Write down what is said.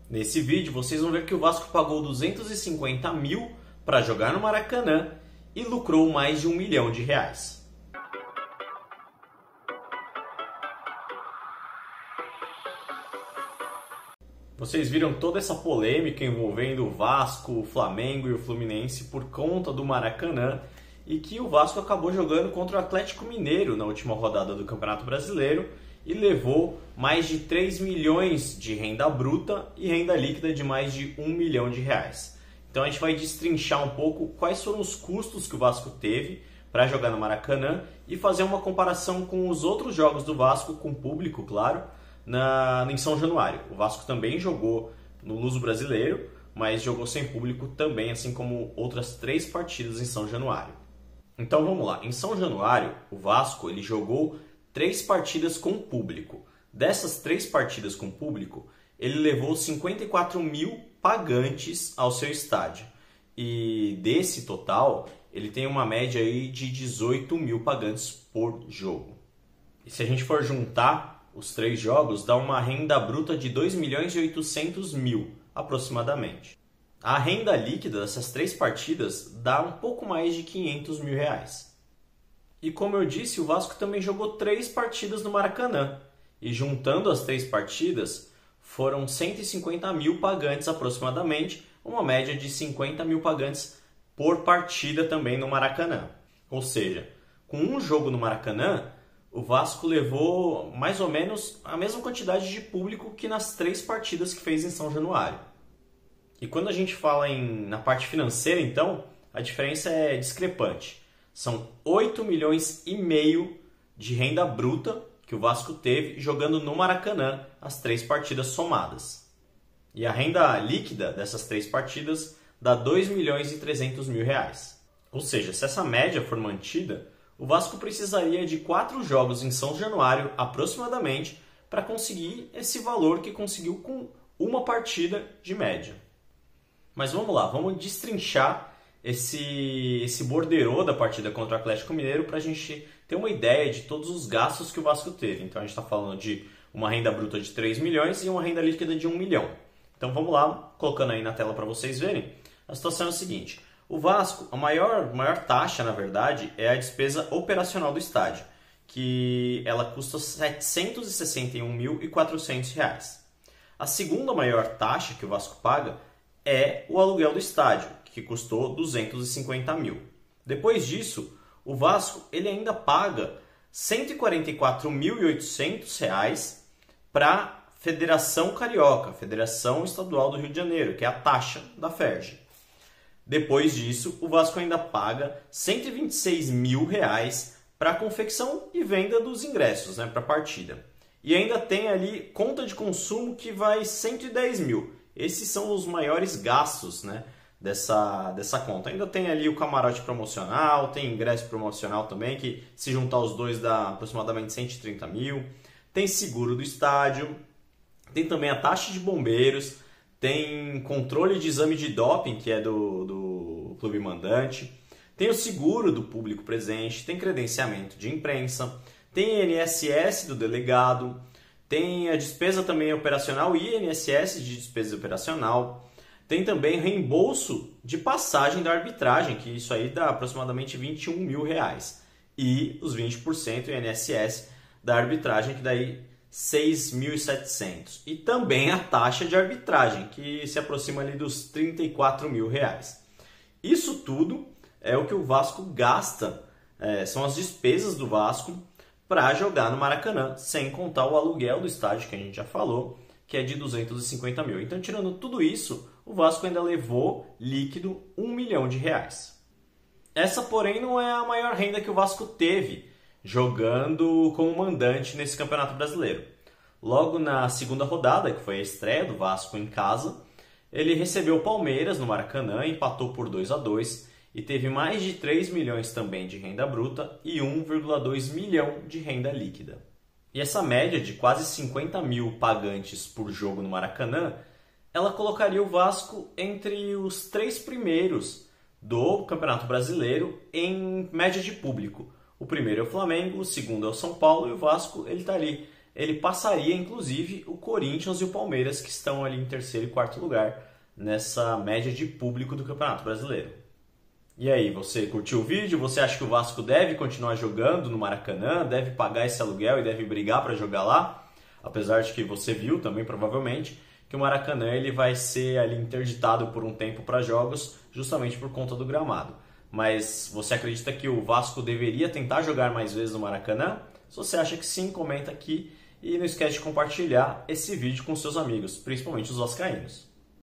Nesse vídeo vocês vão ver que o Vasco pagou 250 mil para jogar no Maracanã e lucrou mais de R$1 milhão. Vocês viram toda essa polêmica envolvendo o Vasco, o Flamengo e o Fluminense por conta do Maracanã e que o Vasco acabou jogando contra o Atlético Mineiro na última rodada do Campeonato Brasileiro e levou mais de 3 milhões de renda bruta e renda líquida de mais de R$1 milhão. Então a gente vai destrinchar um pouco quais foram os custos que o Vasco teve para jogar no Maracanã e fazer uma comparação com os outros jogos do Vasco, com público, claro, em São Januário. O Vasco também jogou no Luso Brasileiro, mas jogou sem público também, assim como outras 3 partidas em São Januário. Então vamos lá. Em São Januário, o Vasco ele jogou 3 partidas com público. Dessas 3 partidas com público, ele levou 54 mil pagantes ao seu estádio. E desse total, ele tem uma média aí de 18 mil pagantes por jogo. E se a gente for juntar os 3 jogos, dá uma renda bruta de 2 milhões e 800 mil, aproximadamente. A renda líquida dessas 3 partidas dá um pouco mais de 500 mil reais. E como eu disse, o Vasco também jogou 3 partidas no Maracanã. E juntando as 3 partidas, foram 150 mil pagantes aproximadamente, uma média de 50 mil pagantes por partida também no Maracanã. Ou seja, com um jogo no Maracanã, o Vasco levou mais ou menos a mesma quantidade de público que nas 3 partidas que fez em São Januário. E quando a gente fala na parte financeira, então, a diferença é discrepante. São 8 milhões e meio de renda bruta que o Vasco teve jogando no Maracanã as 3 partidas somadas. E a renda líquida dessas 3 partidas dá 2 milhões e 300 mil reais. Ou seja, se essa média for mantida, o Vasco precisaria de 4 jogos em São Januário, aproximadamente, para conseguir esse valor que conseguiu com uma partida de média. Mas vamos lá, vamos destrinchar esse borderô da partida contra o Atlético Mineiro para a gente ter uma ideia de todos os gastos que o Vasco teve. Então a gente está falando de uma renda bruta de 3 milhões e uma renda líquida de 1 milhão. Então vamos lá, colocando aí na tela para vocês verem. A situação é a seguinte: o Vasco, a maior taxa, na verdade, é a despesa operacional do estádio, que ela custa R$ 761.400. A segunda maior taxa que o Vasco paga é o aluguel do estádio, que custou R$ 250 mil. Depois disso, o Vasco ele ainda paga R$ 144.800 para a Federação Carioca, Federação Estadual do Rio de Janeiro, que é a taxa da FERJ. Depois disso, o Vasco ainda paga R$ 126 mil para a confecção e venda dos ingressos, para a partida. E ainda tem ali conta de consumo que vai R$ 110 mil. Esses são os maiores gastos, dessa conta. Ainda tem ali o camarote promocional, tem ingresso promocional também, que se juntar os dois dá aproximadamente 130 mil. Tem seguro do estádio, tem também a taxa de bombeiros, tem controle de exame de doping, que é do clube mandante, tem o seguro do público presente, tem credenciamento de imprensa, tem INSS do delegado, tem a despesa também operacional e INSS de despesa operacional. Tem também reembolso de passagem da arbitragem, que isso aí dá aproximadamente R$ 21 mil. E os 20% INSS da arbitragem, que daí R$ 6.700. E também a taxa de arbitragem, que se aproxima ali dos R$ 34 mil. Isso tudo é o que o Vasco gasta, são as despesas do Vasco para jogar no Maracanã, sem contar o aluguel do estádio, que a gente já falou, que é de 250 mil. Então, tirando tudo isso, o Vasco ainda levou líquido R$ 1 milhão. Essa, porém, não é a maior renda que o Vasco teve jogando como mandante nesse Campeonato Brasileiro. Logo na segunda rodada, que foi a estreia do Vasco em casa, ele recebeu o Palmeiras no Maracanã, empatou por 2-2 e teve mais de 3 milhões também de renda bruta e 1,2 milhão de renda líquida. E essa média de quase 50 mil pagantes por jogo no Maracanã, ela colocaria o Vasco entre os 3 primeiros do Campeonato Brasileiro em média de público. O primeiro é o Flamengo, o segundo é o São Paulo e o Vasco ele está ali ele passaria inclusive o Corinthians e o Palmeiras, que estão ali em terceiro e quarto lugar nessa média de público do Campeonato Brasileiro. E aí, você curtiu o vídeo? Você acha que o Vasco deve continuar jogando no Maracanã, deve pagar esse aluguel e deve brigar para jogar lá? Apesar de que você viu também, provavelmente, que o Maracanã ele vai ser ali interditado por um tempo para jogos, justamente por conta do gramado. Mas você acredita que o Vasco deveria tentar jogar mais vezes no Maracanã? Se você acha que sim, comenta aqui e não esquece de compartilhar esse vídeo com seus amigos, principalmente os vascaínos.